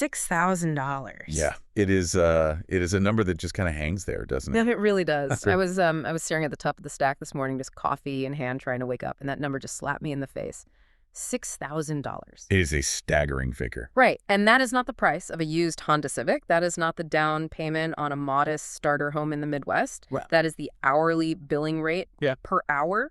$6,000. Yeah, it is a number that just kind of hangs there, doesn't No, it? it really does. I was staring at the top of the stack this morning, just coffee in hand, trying to wake up, and that number just slapped me in the face. $6,000. It is a staggering figure. Right, and that is not the price of a used Honda Civic. That is not the down payment on a modest starter home in the Midwest. Well, that is the hourly billing rate per hour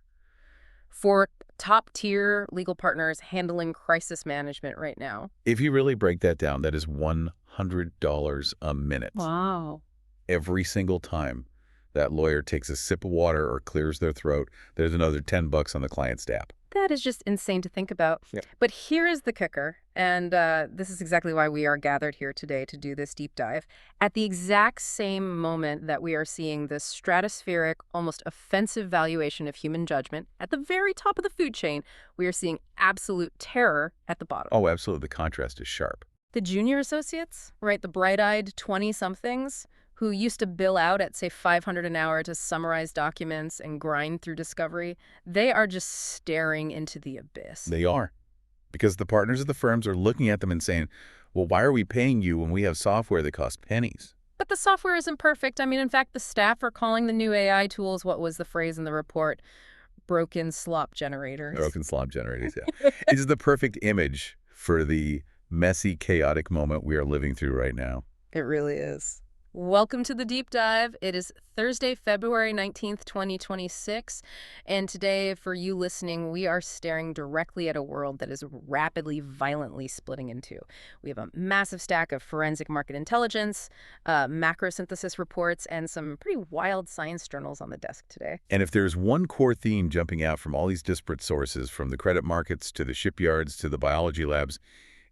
for top-tier legal partners handling crisis management right now. if you really break that down, that is $100 a minute. Wow. Every single time that lawyer takes a sip of water or clears their throat, there's another $10 on the client's tab. That is just insane to think about. Yeah. But here is the kicker, and this is exactly why we are gathered here today to do this deep dive. At the exact same moment that we are seeing this stratospheric, almost offensive valuation of human judgment at the very top of the food chain, we are seeing absolute terror at the bottom. Oh, absolutely. The contrast is sharp. The junior associates, right, the bright-eyed 20-somethings, who used to bill out at, say, $500 an hour to summarize documents and grind through discovery, they are just staring into the abyss. They are. Because the partners of the firms are looking at them and saying, well, why are we paying you when we have software that costs pennies? But the software isn't perfect. I mean, in fact, the staff are calling the new AI tools, what was the phrase in the report, broken slop generators. Broken slop generators, yeah. It is the perfect image for the messy, chaotic moment we are living through right now. It really is. Welcome to the Deep Dive. It is Thursday, February 19th, 2026. And today, for you listening, we are staring directly at a world that is rapidly, violently splitting in two. We have a massive stack of forensic market intelligence, macro synthesis reports, and some pretty wild science journals on the desk today. And if there's one core theme jumping out from all these disparate sources, from the credit markets to the shipyards to the biology labs,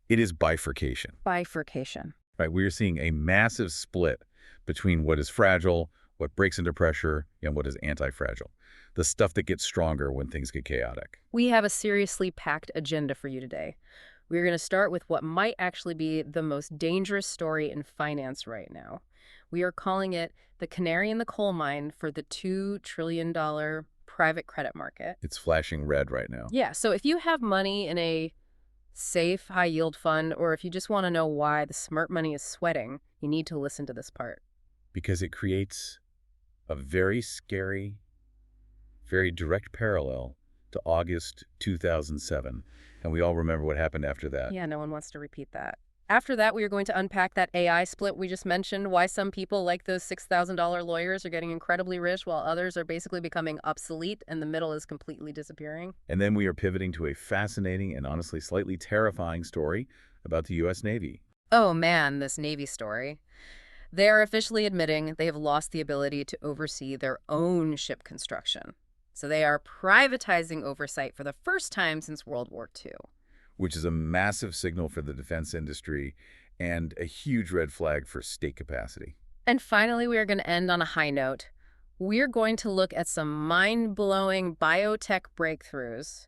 it is bifurcation. Bifurcation. Right, we are seeing a massive split between what is fragile, what breaks under pressure, and what is anti-fragile. The stuff that gets stronger when things get chaotic. We have a seriously packed agenda for you today. We're going to start with what might actually be the most dangerous story in finance right now. We are calling it the canary in the coal mine for the $2 trillion private credit market. It's flashing red right now. Yeah, so if you have money in a safe, high-yield fund, or if you just want to know why the smart money is sweating, you need to listen to this part. Because it creates a very scary, very direct parallel to August 2007. And we all remember what happened after that. Yeah, no one wants to repeat that. After that, we are going to unpack that AI split we just mentioned, why some people like those $6,000 lawyers are getting incredibly rich while others are basically becoming obsolete and the middle is completely disappearing. And then we are pivoting to a fascinating and honestly slightly terrifying story about the U.S. Navy. Oh man, this Navy story. They are officially admitting they have lost the ability to oversee their own ship construction. So they are privatizing oversight for the first time since World War II. Which is a massive signal for the defense industry and a huge red flag for state capacity. And finally, we are going to end on a high note. We're going to look at some mind-blowing biotech breakthroughs.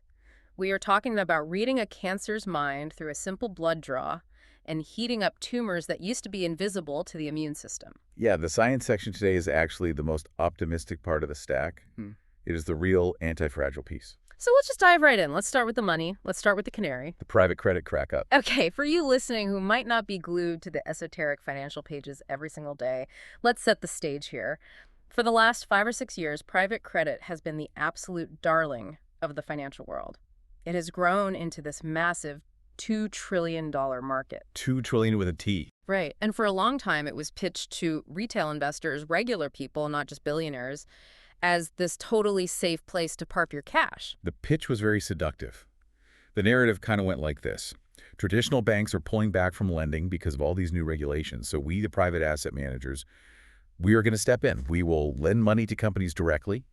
We are talking about reading a cancer's mind through a simple blood draw and heating up tumors that used to be invisible to the immune system. Yeah, the science section today is actually the most optimistic part of the stack. It is the real anti-fragile piece. So let's just dive right in. Let's start with the money. Let's start with the canary. The private credit crack up. Okay, for you listening who might not be glued to the esoteric financial pages every single day, let's set the stage here. For the last 5 or 6 years, private credit has been the absolute darling of the financial world. It has grown into this massive $2 trillion market. $2 trillion with a T. Right, and for a long time it was pitched to retail investors, regular people, not just billionaires, as this totally safe place to park your cash. The pitch was very seductive. The narrative kind of went like this. Traditional banks are pulling back from lending because of all these new regulations. So we, the private asset managers, we are going to step in. We will lend money to companies directly.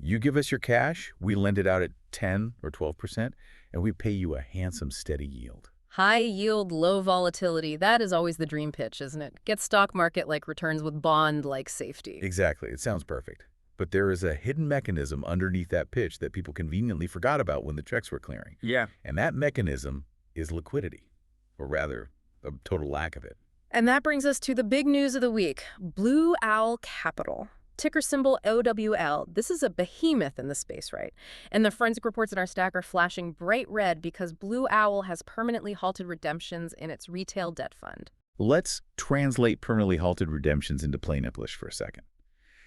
You give us your cash, we lend it out at 10 or 12%, and we pay you a handsome, steady yield. High yield, low volatility. That is always the dream pitch, isn't it? Get stock market-like returns with bond-like safety. Exactly. It sounds perfect. But there is a hidden mechanism underneath that pitch that people conveniently forgot about when the checks were clearing. Yeah. And that mechanism is liquidity, or rather, a total lack of it. And that brings us to the big news of the week. Blue Owl Capital, ticker symbol OWL. This is a behemoth in the space, right? And the forensic reports in our stack are flashing bright red because Blue Owl has permanently halted redemptions in its retail debt fund. Let's translate permanently halted redemptions into plain English for a second.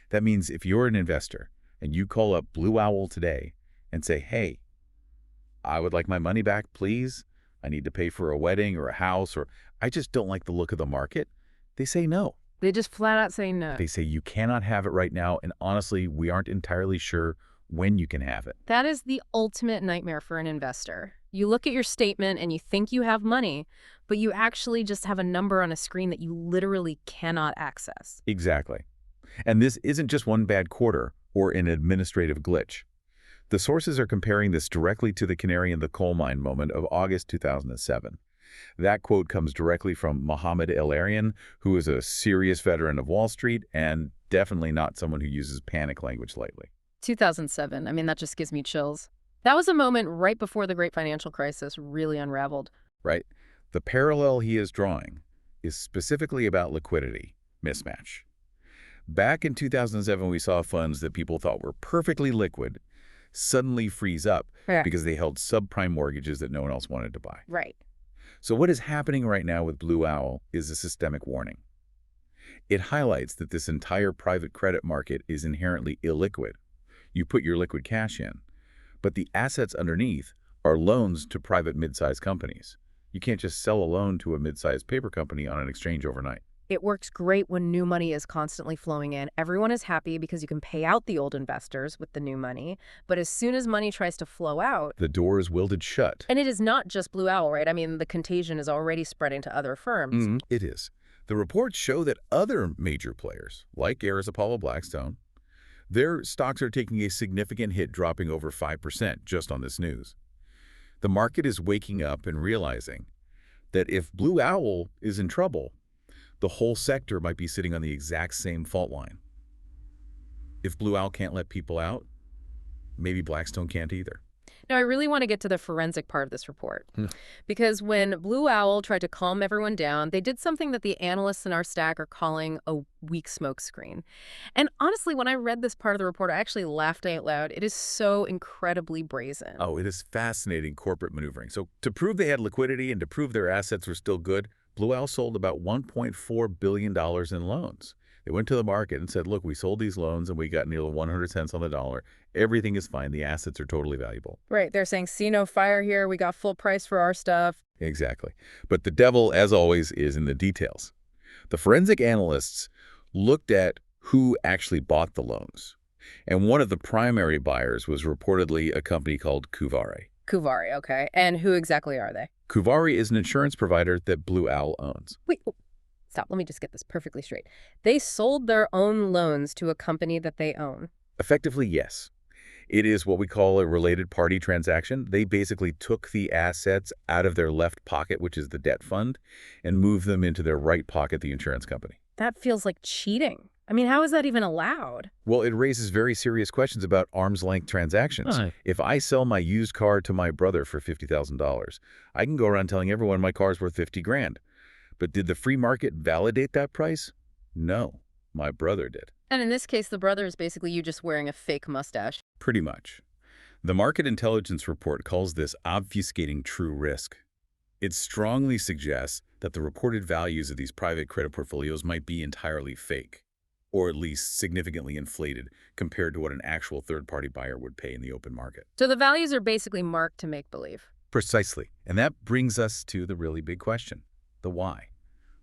That means if you're an investor and you call up Blue Owl today and say, hey, I would like my money back, please. I need to pay for a wedding or a house, or I just don't like the look of the market. They say no. They just flat out say no. They say you cannot have it right now, and honestly, we aren't entirely sure when you can have it. That is the ultimate nightmare for an investor. You look at your statement and you think you have money, but you actually just have a number on a screen that you literally cannot access. Exactly. And this isn't just one bad quarter or an administrative glitch. The sources are comparing this directly to the canary in the coal mine moment of August 2007. That quote comes directly from Mohammed El-Arian, who is a serious veteran of Wall Street and definitely not someone who uses panic language lightly. 2007, I mean, that just gives me chills. That was a moment right before the great financial crisis really unraveled. Right? The parallel he is drawing is specifically about liquidity mismatch. Back in 2007, we saw funds that people thought were perfectly liquid suddenly freeze up because they held subprime mortgages that no one else wanted to buy. Right. So what is happening right now with Blue Owl is a systemic warning. It highlights that this entire private credit market is inherently illiquid. You put your liquid cash in, but the assets underneath are loans to private mid-sized companies. You can't just sell a loan to a mid-sized paper company on an exchange overnight. It works great when new money is constantly flowing in. Everyone is happy because you can pay out the old investors with the new money. But as soon as money tries to flow out, the door is welded shut. And it is not just Blue Owl, right? I mean, the contagion is already spreading to other firms. It is. The reports show that other major players, like Ares Apollo Blackstone, their stocks are taking a significant hit, dropping over 5% just on this news. The market is waking up and realizing that if Blue Owl is in trouble, the whole sector might be sitting on the exact same fault line. If Blue Owl can't let people out, maybe Blackstone can't either. Now, I really want to get to the forensic part of this report. Because when Blue Owl tried to calm everyone down, they did something that the analysts in our stack are calling a weak smokescreen. And honestly, when I read this part of the report, I actually laughed out loud. It is so incredibly brazen. Oh, it is fascinating corporate maneuvering. So to prove they had liquidity and to prove their assets were still good, Blue Owl sold about $1.4 billion in loans. They went to the market and said, look, we sold these loans and we got nearly 100 cents on the dollar. Everything is fine. The assets are totally valuable. Right. They're saying, see no fire here. We got full price for our stuff. Exactly. But the devil, as always, is in the details. The forensic analysts looked at who actually bought the loans. And one of the primary buyers was reportedly a company called Cuvari. Cuvari, okay. And who exactly are they? Cuvari is an insurance provider that Blue Owl owns. Wait, stop. Let me just get this perfectly straight. They sold their own loans to a company that they own. Effectively, yes. It is what we call a related party transaction. They basically took the assets out of their left pocket, which is the debt fund, and moved them into their right pocket, the insurance company. That feels like cheating. I mean, how is that even allowed? Well, it raises very serious questions about arm's-length transactions. If I sell my used car to my brother for $50,000, I can go around telling everyone my car's worth 50 grand. But did the free market validate that price? No, my brother did. And in this case, the brother is basically you just wearing a fake mustache. Pretty much. The market intelligence report calls this obfuscating true risk. It strongly suggests that the reported values of these private credit portfolios might be entirely fake, or at least significantly inflated compared to what an actual third-party buyer would pay in the open market. So the values are basically marked to make believe. Precisely. And that brings us to the really big question, the why.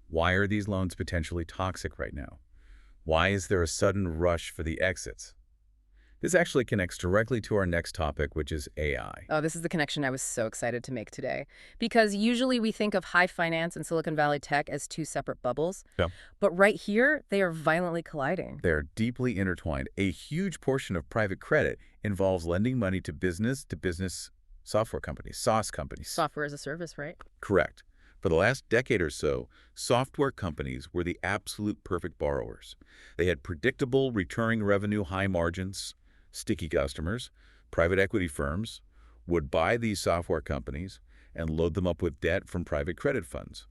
Why are these loans potentially toxic right now? Why is there a sudden rush for the exits? This actually connects directly to our next topic, which is AI. Oh, this is the connection I was so excited to make today. Because usually we think of high finance and Silicon Valley tech as two separate bubbles. Yeah. But right here, they are violently colliding. They are deeply intertwined. A huge portion of private credit involves lending money to business software companies, SaaS companies. Software as a service, right? Correct. For the last decade or so, software companies were the absolute perfect borrowers. They had predictable, recurring revenue, high margins, sticky customers. Private equity firms would buy these software companies and load them up with debt from private credit funds.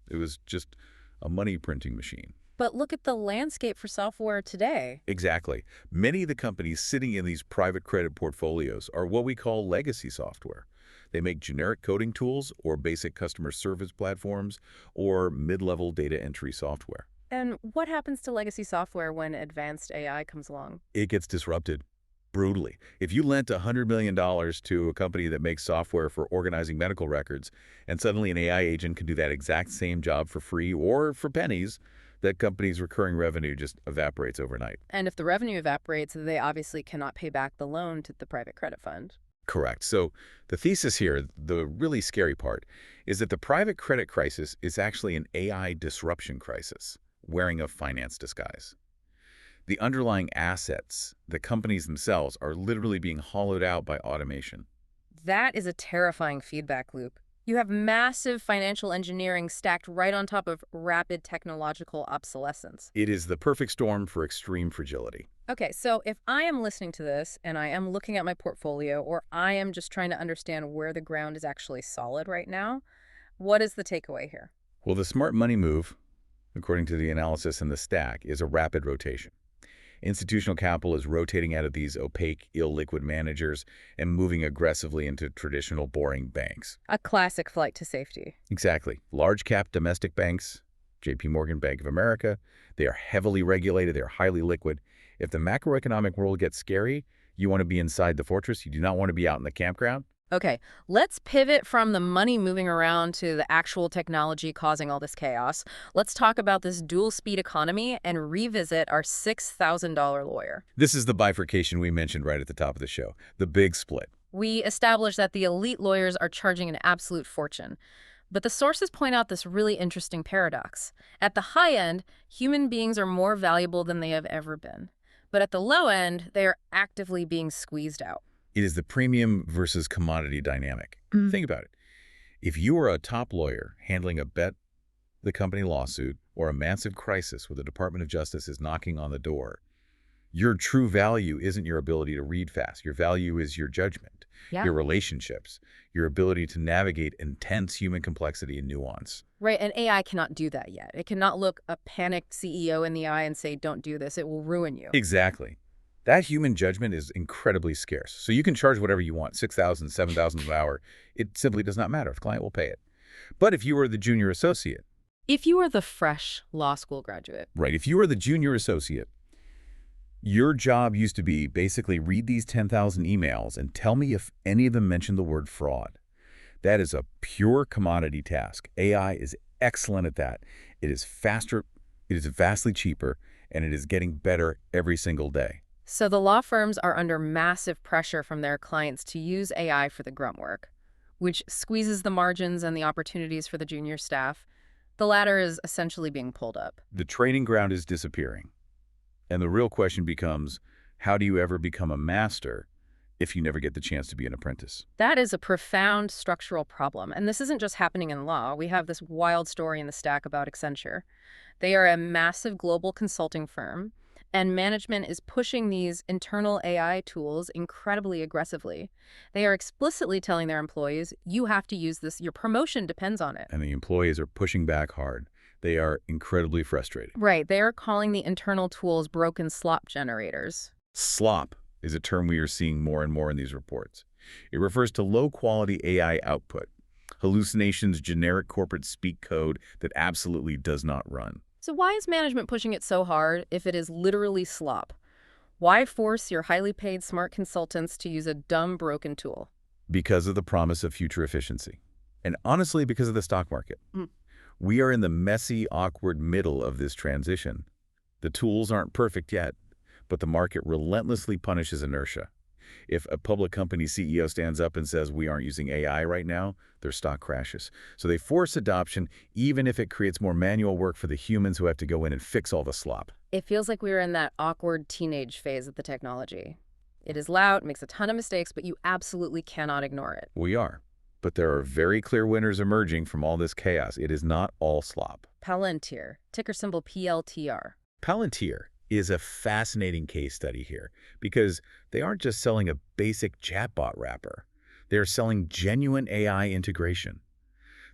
It was just a money printing machine. But look at the landscape for software today. Exactly. Many of the companies sitting in these private credit portfolios are what we call legacy software. They make generic coding tools or basic customer service platforms or mid-level data entry software. And what happens to legacy software when advanced AI comes along? It gets disrupted brutally. If you lent $100 million to a company that makes software for organizing medical records, and suddenly an AI agent can do that exact same job for free or for pennies, that company's recurring revenue just evaporates overnight. And if the revenue evaporates, they obviously cannot pay back the loan to the private credit fund. Correct. So the thesis here, the really scary part, is that the private credit crisis is actually an AI disruption crisis, wearing a finance disguise. The underlying assets, the companies themselves, are literally being hollowed out by automation. That is a terrifying feedback loop. You have massive financial engineering stacked right on top of rapid technological obsolescence. It is the perfect storm for extreme fragility. Okay, so if I am listening to this and I am looking at my portfolio, or I am just trying to understand where the ground is actually solid right now, what is the takeaway here? Well, the smart money move, according to the analysis in the stack, is a rapid rotation. Institutional capital is rotating out of these opaque, illiquid managers and moving aggressively into traditional, boring banks. A classic flight to safety. Exactly. Large-cap domestic banks, JP Morgan, Bank of America, they are heavily regulated, they're highly liquid. If the macroeconomic world gets scary, you want to be inside the fortress. You do not want to be out in the campground. Okay, let's pivot from the money moving around to the actual technology causing all this chaos. Let's talk about this dual speed economy and revisit our $6,000 lawyer. This is the bifurcation we mentioned right at the top of the show, the big split. We established that the elite lawyers are charging an absolute fortune. But the sources point out this really interesting paradox. At the high end, human beings are more valuable than they have ever been. But at the low end, they are actively being squeezed out. It is the premium versus commodity dynamic. Think about it. If you are a top lawyer handling a bet the company lawsuit or a massive crisis where the Department of Justice is knocking on the door, your true value isn't your ability to read fast. Your value is your judgment, your relationships, your ability to navigate intense human complexity and nuance. Right, and AI cannot do that yet. It cannot look a panicked CEO in the eye and say, don't do this, it will ruin you. Exactly. That human judgment is incredibly scarce. So you can charge whatever you want, $6,000, $7,000 an hour. It simply does not matter if the client will pay it. But if you are the junior associate, If you are the fresh law school graduate, right, if you are the junior associate, your job used to be basically read these 10,000 emails and tell me if any of them mention the word fraud. That is a pure commodity task. AI is excellent at that. It is faster, it is vastly cheaper, and it is getting better every single day. so the law firms are under massive pressure from their clients to use AI for the grunt work, which squeezes the margins and the opportunities for the junior staff. The latter is essentially being pulled up. The training ground is disappearing. And the real question becomes, how do you ever become a master if you never get the chance to be an apprentice? That is a profound structural problem, and this isn't just happening in law. We have this wild story in the stack about Accenture. They are a massive global consulting firm, and management is pushing these internal AI tools incredibly aggressively. They are explicitly telling their employees, you have to use this, your promotion depends on it. And the employees are pushing back hard. They are incredibly frustrated. Right, they are calling the internal tools broken slop generators. Slop is a term we are seeing more and more in these reports. It refers to low-quality AI output, hallucinations, generic corporate speak code that absolutely does not run. So why is management pushing it so hard if it is literally slop? Why force your highly paid smart consultants to use a dumb, broken tool? Because of the promise of future efficiency. And honestly, because of the stock market. We are in the messy, awkward middle of this transition. The tools aren't perfect yet, but the market relentlessly punishes inertia. If a public company CEO stands up and says, we aren't using AI right now, their stock crashes. So they force adoption, even if it creates more manual work for the humans who have to go in and fix all the slop. It feels like we're in that awkward teenage phase of the technology. It is loud, makes a ton of mistakes, but you absolutely cannot ignore it. We are. But there are very clear winners emerging from all this chaos. It is not all slop. Palantir, ticker symbol PLTR. Palantir is a fascinating case study here because they aren't just selling a basic chatbot wrapper. They're selling genuine AI integration.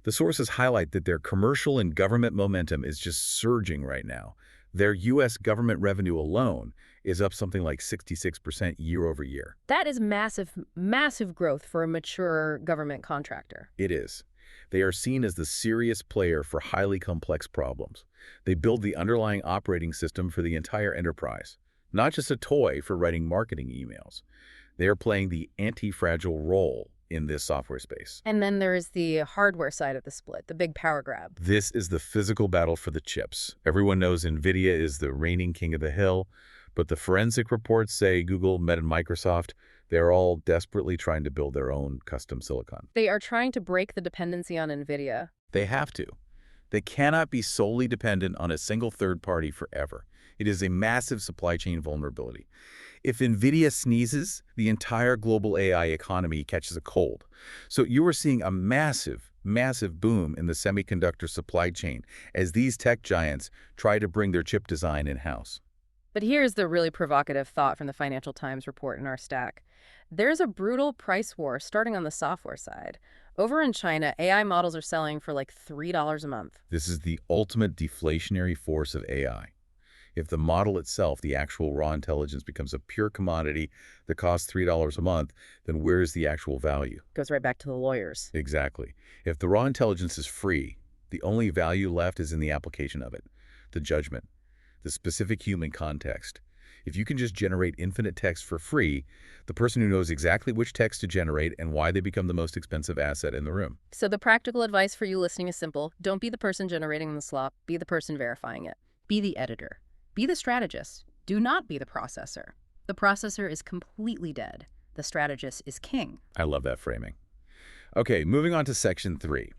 The sources highlight that their commercial and government momentum is just surging right now. Their U.S. government revenue alone is up something like 66% year over year. That is massive, massive growth for a mature government contractor. It is. They are seen as the serious player for highly complex problems. They build the underlying operating system for the entire enterprise, not just a toy for writing marketing emails. They are playing the anti-fragile role in this software space. And then there is the hardware side of the split, the big power grab. This is the physical battle for the chips. Everyone knows NVIDIA is the reigning king of the hill, but the forensic reports say Google, Meta, and Microsoft, they're all desperately trying to build their own custom silicon. They are trying to break the dependency on NVIDIA. They have to. They cannot be solely dependent on a single third party forever. It is a massive supply chain vulnerability. If NVIDIA sneezes, the entire global AI economy catches a cold. So you are seeing a massive, massive boom in the semiconductor supply chain as these tech giants try to bring their chip design in-house. But here's the really provocative thought from the Financial Times report in our stack. There's a brutal price war starting on the software side. Over in China, AI models are selling for like $3 a month. This is the ultimate deflationary force of AI. If the model itself, the actual raw intelligence, becomes a pure commodity that costs $3 a month, then where's the actual value? Goes right back to the lawyers. Exactly. If the raw intelligence is free, the only value left is in the application of it, the judgment, the specific human context. If you can just generate infinite text for free, the person who knows exactly which text to generate and why they become the most expensive asset in the room. So the practical advice for you listening is simple. Don't be the person generating the slop. Be the person verifying it. Be the editor. Be the strategist. Do not be the processor. The processor is completely dead. The strategist is king. I love that framing. Okay, moving on to section 3.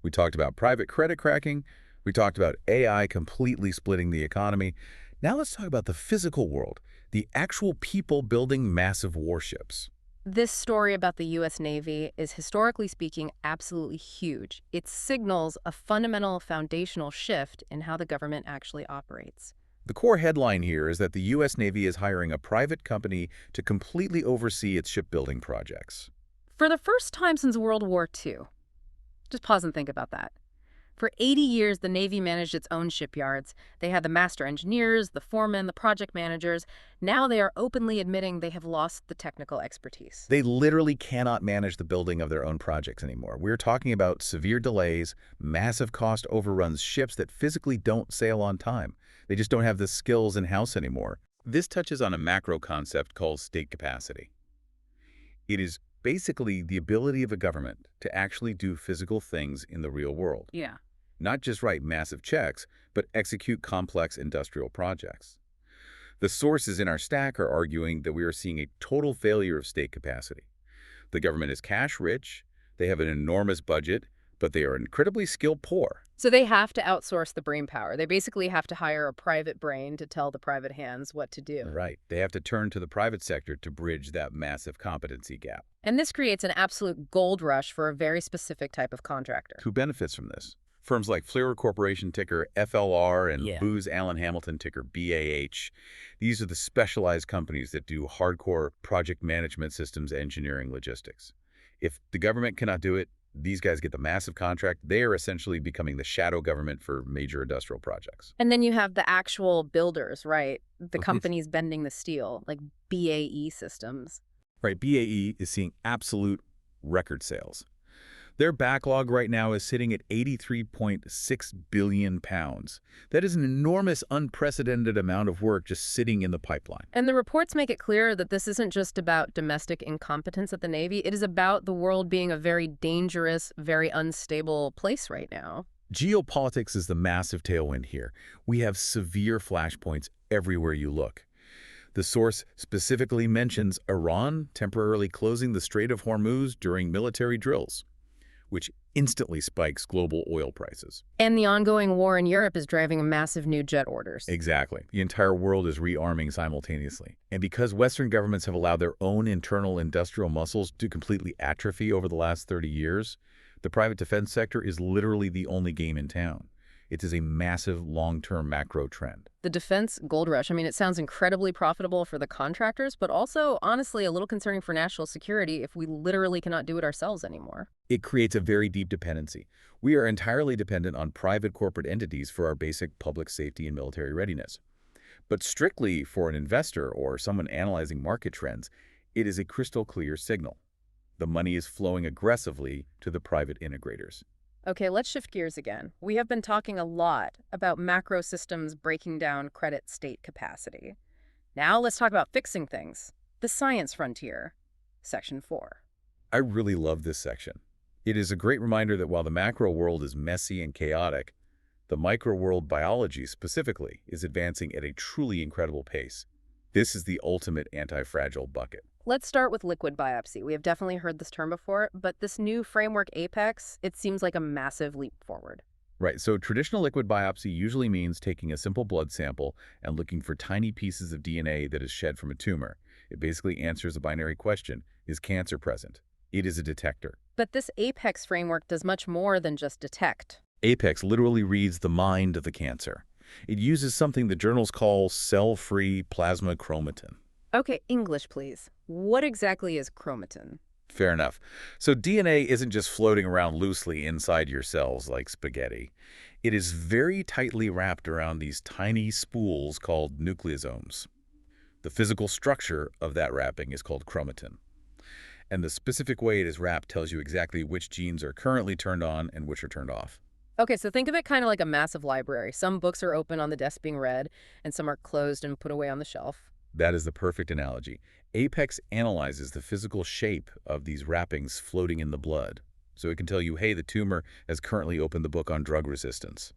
We talked about private credit cracking. We talked about AI completely splitting the economy. Now let's talk about the physical world, the actual people building massive warships. This story about the U.S. Navy is, historically speaking, absolutely huge. It signals a fundamental foundational shift in how the government actually operates. The core headline here is that the U.S. Navy is hiring a private company to completely oversee its shipbuilding projects. For the first time since World War II. Just pause and think about that. For 80 years, the Navy managed its own shipyards. They had the master engineers, the foremen, the project managers. Now they are openly admitting they have lost the technical expertise. They literally cannot manage the building of their own projects anymore. We're talking about severe delays, massive cost overruns, ships that physically don't sail on time. They just don't have the skills in-house anymore. This touches on a macro concept called state capacity. It is basically the ability of a government to actually do physical things in the real world. Yeah. Not just write massive checks, but execute complex industrial projects. The sources in our stack are arguing that we are seeing a total failure of state capacity. The government is cash-rich, they have an enormous budget, but they are incredibly skill-poor. So they have to outsource the brain power. They basically have to hire a private brain to tell the private hands what to do. Right. They have to turn to the private sector to bridge that massive competency gap. And this creates an absolute gold rush for a very specific type of contractor. Who benefits from this? Firms like Fleer Corporation, ticker FLR, and Yeah. Booz Allen Hamilton, ticker BAH. These are the specialized companies that do hardcore project management systems, engineering, logistics. If the government cannot do it, these guys get the massive contract. They are essentially becoming the shadow government for major industrial projects. And then you have the actual builders, right? The Mhm. companies bending the steel, like BAE Systems. Right, BAE is seeing absolute record sales. Their backlog right now is sitting at 83.6 billion pounds. That is an enormous, unprecedented amount of work just sitting in the pipeline. And the reports make it clear that this isn't just about domestic incompetence at the Navy. It is about the world being a very dangerous, very unstable place right now. Geopolitics is the massive tailwind here. We have severe flashpoints everywhere you look. The source specifically mentions Iran temporarily closing the Strait of Hormuz during military drills, which instantly spikes global oil prices. And the ongoing war in Europe is driving massive new jet orders. Exactly. The entire world is rearming simultaneously. And because Western governments have allowed their own internal industrial muscles to completely atrophy over the last 30 years, the private defense sector is literally the only game in town. It is a massive long-term macro trend. The defense gold rush, I mean, it sounds incredibly profitable for the contractors, but also, honestly, a little concerning for national security if we literally cannot do it ourselves anymore. It creates a very deep dependency. We are entirely dependent on private corporate entities for our basic public safety and military readiness. But strictly for an investor or someone analyzing market trends, it is a crystal clear signal. The money is flowing aggressively to the private integrators. Okay, let's shift gears again. We have been talking a lot about macro systems breaking down credit state capacity. Now let's talk about fixing things. The science frontier. Section 4. I really love this section. It is a great reminder that while the macro world is messy and chaotic, the micro world biology specifically is advancing at a truly incredible pace. This is the ultimate anti-fragile bucket. Let's start with liquid biopsy. We have definitely heard this term before, but this new framework Apex, it seems like a massive leap forward. Right, so traditional liquid biopsy usually means taking a simple blood sample and looking for tiny pieces of DNA that is shed from a tumor. It basically answers a binary question: is cancer present? It is a detector. But this Apex framework does much more than just detect. Apex literally reads the mind of the cancer. It uses something the journals call cell-free plasma chromatin. Okay, English, please. What exactly is chromatin? Fair enough. So DNA isn't just floating around loosely inside your cells like spaghetti. It is very tightly wrapped around these tiny spools called nucleosomes. The physical structure of that wrapping is called chromatin. And the specific way it is wrapped tells you exactly which genes are currently turned on and which are turned off. Okay, so think of it kind of like a massive library. Some books are open on the desk being read, and some are closed and put away on the shelf. That is the perfect analogy. Apex analyzes the physical shape of these wrappings floating in the blood. So it can tell you, hey, the tumor has currently opened the book on drug resistance.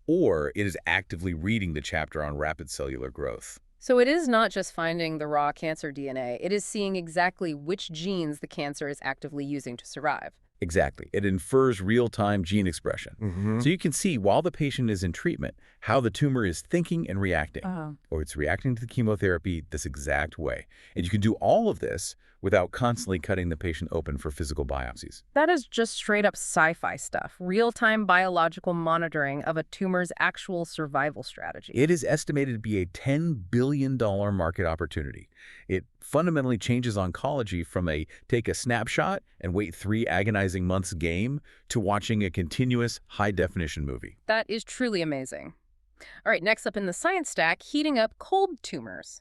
Or it is actively reading the chapter on rapid cellular growth. So it is not just finding the raw cancer DNA. It is seeing exactly which genes the cancer is actively using to survive. Exactly. It infers real-time gene expression. So you can see, while the patient is in treatment, how the tumor is thinking and reacting. Or it's reacting to the chemotherapy this exact way. And you can do all of this without constantly cutting the patient open for physical biopsies. That is just straight up sci-fi stuff. Real-time biological monitoring of a tumor's actual survival strategy. It is estimated to be a $10 billion market opportunity. It fundamentally changes oncology from a take a snapshot and wait 3 agonizing months game to watching a continuous high-definition movie. That is truly amazing. All right, next up in the science stack, heating up cold tumors,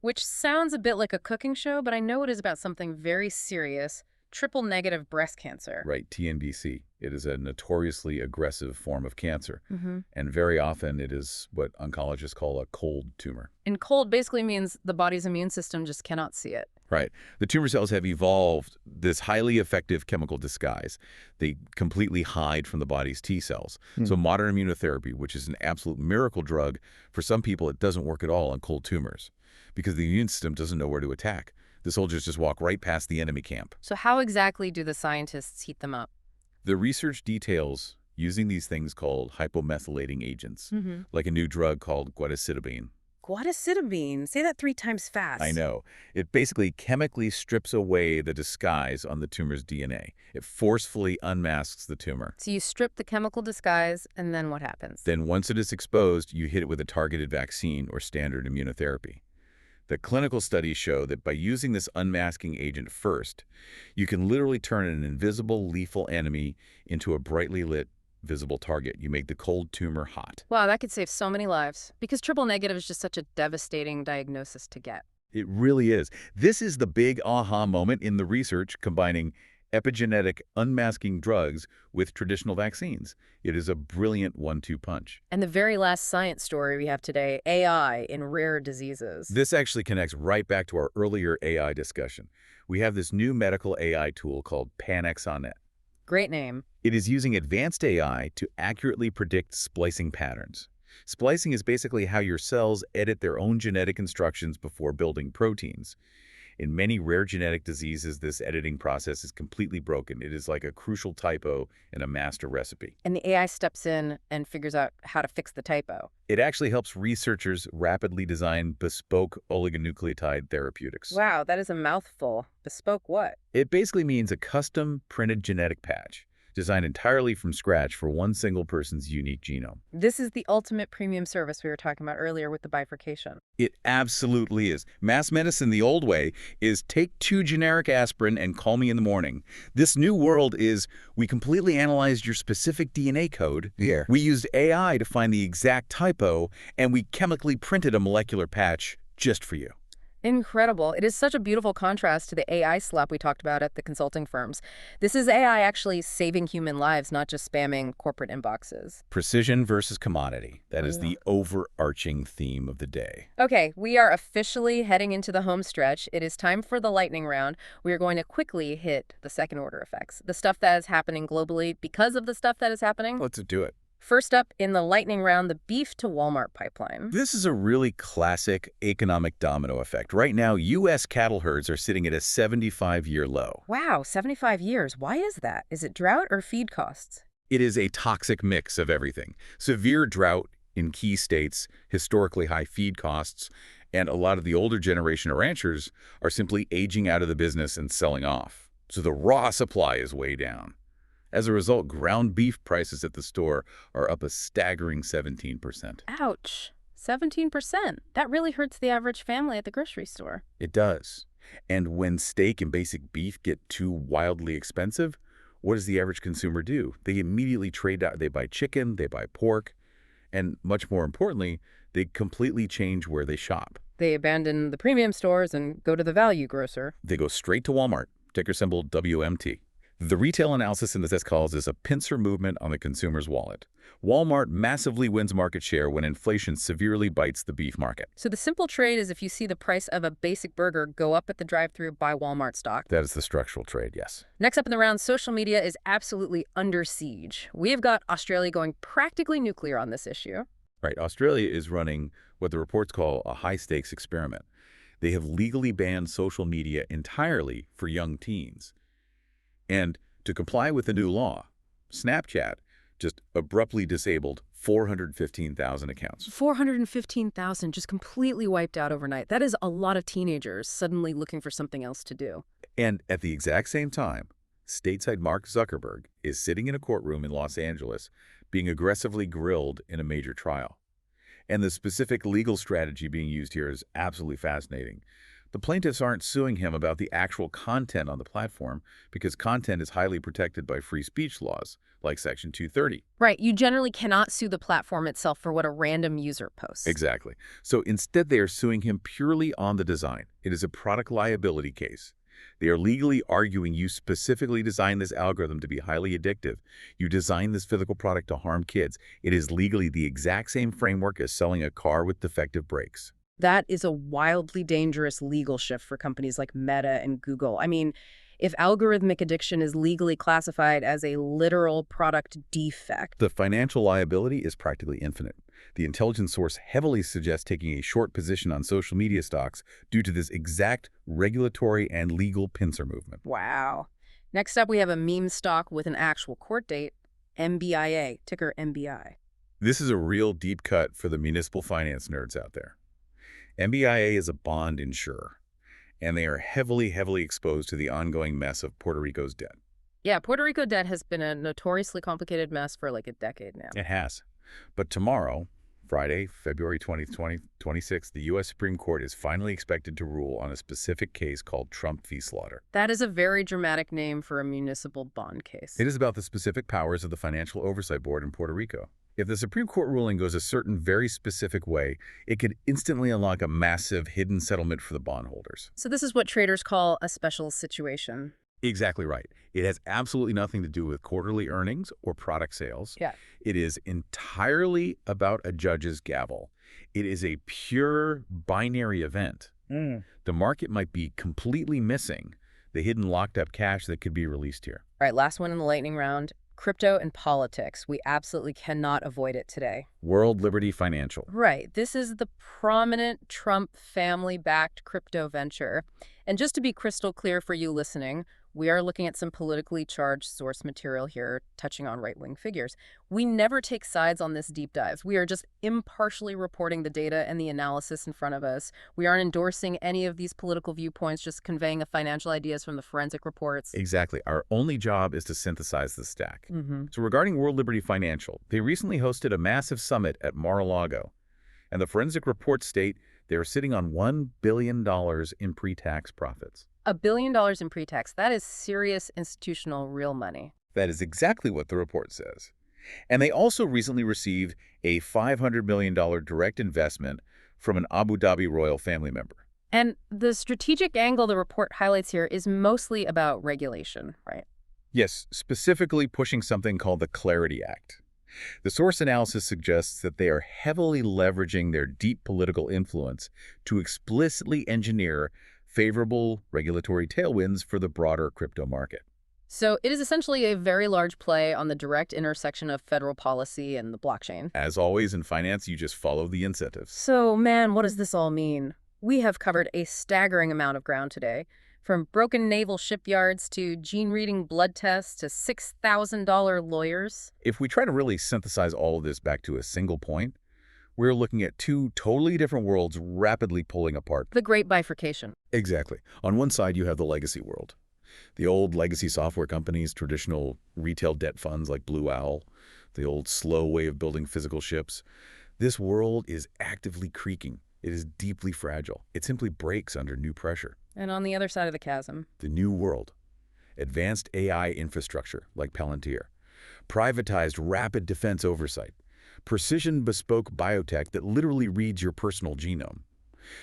which sounds a bit like a cooking show, but I know it is about something very serious: triple-negative breast cancer. Right, TNBC. It is a notoriously aggressive form of cancer, Mm-hmm. and very often it is what oncologists call a cold tumor. And cold basically means the body's immune system just cannot see it. Right. The tumor cells have evolved this highly effective chemical disguise. They completely hide from the body's T cells. So modern immunotherapy, which is an absolute miracle drug, for some people it doesn't work at all on cold tumors because the immune system doesn't know where to attack. The soldiers just walk right past the enemy camp. So how exactly do the scientists heat them up? The research details using these things called hypomethylating agents, like a new drug called guadocitabine. Guadocitabine. Say that 3 times fast. I know. It basically chemically strips away the disguise on the tumor's DNA. It forcefully unmasks the tumor. So you strip the chemical disguise, and then what happens? Then once it is exposed, you hit it with a targeted vaccine or standard immunotherapy. The clinical studies show that by using this unmasking agent first, you can literally turn an invisible lethal enemy into a brightly lit visible target. You make the cold tumor hot. Wow, that could save so many lives, because triple negative is just such a devastating diagnosis to get. It really is. This is the big aha moment in the research combining epigenetic unmasking drugs with traditional vaccines. It is a brilliant 1-2 punch. And the very last science story we have today, AI in rare diseases. This actually connects right back to our earlier AI discussion. We have this new medical AI tool called PanExoNet. Great name. It is using advanced AI to accurately predict splicing patterns. Splicing is basically how your cells edit their own genetic instructions before building proteins. In many rare genetic diseases, this editing process is completely broken. It is like a crucial typo in a master recipe. And the AI steps in and figures out how to fix the typo. It actually helps researchers rapidly design bespoke oligonucleotide therapeutics. Wow, that is a mouthful. Bespoke what? It basically means a custom printed genetic patch. designed entirely from scratch for one single person's unique genome. This is the ultimate premium service we were talking about earlier with the bifurcation. It absolutely is. Mass medicine the old way is take 2 generic aspirin and call me in the morning. This new world is we completely analyzed your specific DNA code. Yeah. We used AI to find the exact typo, and we chemically printed a molecular patch just for you. Incredible. It is such a beautiful contrast to the AI slop we talked about at the consulting firms. This is AI actually saving human lives, not just spamming corporate inboxes. Precision versus commodity. That is the overarching theme of the day. Okay, we are officially heading into the home stretch. It is time for the lightning round. We are going to quickly hit the second order effects, the stuff that is happening globally because of the stuff that is happening. Let's do it. First up in the lightning round, the beef to Walmart pipeline. This is a really classic economic domino effect. Right now, U.S. cattle herds are sitting at a 75-year low. Wow, 75 years. Why is that? Is it drought or feed costs? It is a toxic mix of everything. Severe drought in key states, historically high feed costs, and a lot of the older generation of ranchers are simply aging out of the business and selling off. So the raw supply is way down. As a result, ground beef prices at the store are up a staggering 17%. Ouch. 17%. That really hurts the average family at the grocery store. It does. And when steak and basic beef get too wildly expensive, what does the average consumer do? They immediately trade out. They buy chicken, they buy pork, and much more importantly, they completely change where they shop. They abandon the premium stores and go to the value grocer. They go straight to Walmart, ticker symbol WMT. The retail analysis in the test calls this a pincer movement on the consumer's wallet. Walmart massively wins market share when inflation severely bites the beef market. So the simple trade is if you see the price of a basic burger go up at the drive-thru, buy Walmart stock. That is the structural trade, yes. Next up in the round, social media is absolutely under siege. We have got Australia going practically nuclear on this issue. Right. Australia is running what the reports call a high-stakes experiment. They have legally banned social media entirely for young teens. And to comply with the new law, Snapchat just abruptly disabled 415,000 accounts. 415,000 just completely wiped out overnight. That is a lot of teenagers suddenly looking for something else to do. And at the exact same time, stateside Mark Zuckerberg is sitting in a courtroom in Los Angeles being aggressively grilled in a major trial. And the specific legal strategy being used here is absolutely fascinating. The plaintiffs aren't suing him about the actual content on the platform because content is highly protected by free speech laws, like Section 230. Right. You generally cannot sue the platform itself for what a random user posts. Exactly. So instead, they are suing him purely on the design. It is a product liability case. They are legally arguing you specifically designed this algorithm to be highly addictive. You designed this physical product to harm kids. It is legally the exact same framework as selling a car with defective brakes. That is a wildly dangerous legal shift for companies like Meta and Google. I mean, if algorithmic addiction is legally classified as a literal product defect, the financial liability is practically infinite. The intelligence source heavily suggests taking a short position on social media stocks due to this exact regulatory and legal pincer movement. Wow. Next up, we have a meme stock with an actual court date, MBIA, ticker MBI. This is a real deep cut for the municipal finance nerds out there. MBIA is a bond insurer, and they are heavily exposed to the ongoing mess of Puerto Rico's debt. Yeah, Puerto Rico debt has been a notoriously complicated mess for like a decade now. It has. But tomorrow, Friday, February 20th, 2026, the U.S. Supreme Court is finally expected to rule on a specific case called Trump v. Slaughter. That is a very dramatic name for a municipal bond case. It is about the specific powers of the Financial Oversight Board in Puerto Rico. If the Supreme Court ruling goes a certain very specific way, it could instantly unlock a massive hidden settlement for the bondholders. So this is what traders call a special situation. Exactly right. It has absolutely nothing to do with quarterly earnings or product sales. Yeah. It is entirely about a judge's gavel. It is a pure binary event. The market might be completely missing the hidden locked up cash that could be released here. All right, last one in the lightning round. Crypto and politics. We absolutely cannot avoid it today. World Liberty Financial. Right. This is the prominent Trump family-backed crypto venture. And just to be crystal clear for you listening, We are looking at some politically charged source material here, touching on right-wing figures. We never take sides on this deep dives. We are just impartially reporting the data and the analysis in front of us. We aren't endorsing any of these political viewpoints, just conveying the financial ideas from the forensic reports. Exactly. Our only job is to synthesize the stack. Mm-hmm. So regarding World Liberty Financial, they recently hosted a massive summit at Mar-a-Lago, and the forensic reports state they are sitting on $1 billion in pre-tax profits. $1 billion in pre-tax. That is serious institutional real money. That is exactly what the report says. And they also recently received a $500 million direct investment from an Abu Dhabi royal family member. And the strategic angle the report highlights here is mostly about regulation, right? Yes, specifically pushing something called the Clarity Act. The source analysis suggests that they are heavily leveraging their deep political influence to explicitly engineer favorable regulatory tailwinds for the broader crypto market. So it is essentially a very large play on the direct intersection of federal policy and the blockchain. As always in finance, you just follow the incentives. So, man, what does this all mean? We have covered a staggering amount of ground today, from broken naval shipyards to gene-reading blood tests to $6,000 lawyers. If we try to really synthesize all of this back to a single point, we're looking at two totally different worlds rapidly pulling apart. The great bifurcation. Exactly. On one side, you have the legacy world. The old legacy software companies, traditional retail debt funds like Blue Owl, the old slow way of building physical ships. This world is actively creaking. It is deeply fragile. It simply breaks under new pressure. And on the other side of the chasm, The new world. Advanced AI infrastructure like Palantir. Privatized rapid defense oversight. Precision bespoke biotech that literally reads your personal genome.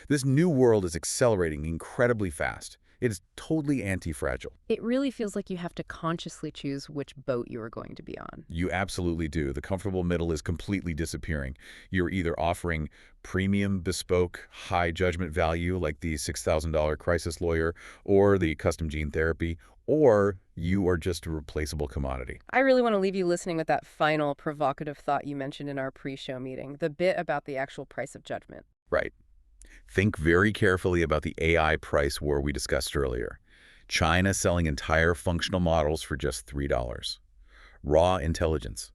This new world is accelerating incredibly fast. It is totally anti-fragile. it really feels like you have to consciously choose which boat you are going to be on. You absolutely do. The comfortable middle is completely disappearing. You're either offering premium, bespoke, high judgment value like the $6,000 crisis lawyer or the custom gene therapy, or you are just a replaceable commodity. I really want to leave you listening with that final provocative thought you mentioned in our pre-show meeting, the bit about the actual price of judgment. Right. Think very carefully about the AI price war we discussed earlier. China selling entire functional models for just $3. Raw intelligence.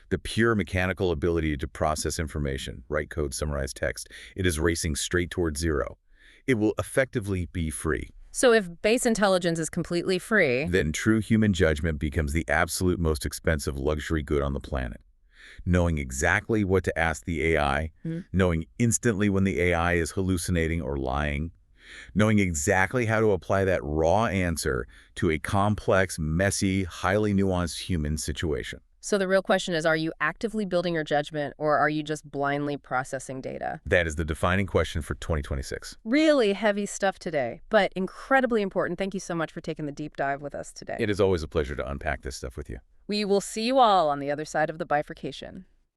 The pure mechanical ability to process information, write code, summarize text, it is racing straight towards zero. It will effectively be free. So if base intelligence is completely free, Then true human judgment becomes the absolute most expensive luxury good on the planet. Knowing exactly what to ask the AI, knowing instantly when the AI is hallucinating or lying, knowing exactly how to apply that raw answer to a complex, messy, highly nuanced human situation. so the real question is, are you actively building your judgment or are you just blindly processing data? That is the defining question for 2026. Really heavy stuff today, but incredibly important. Thank you so much for taking the deep dive with us today. It is always a pleasure to unpack this stuff with you. We will see you all on the other side of the bifurcation.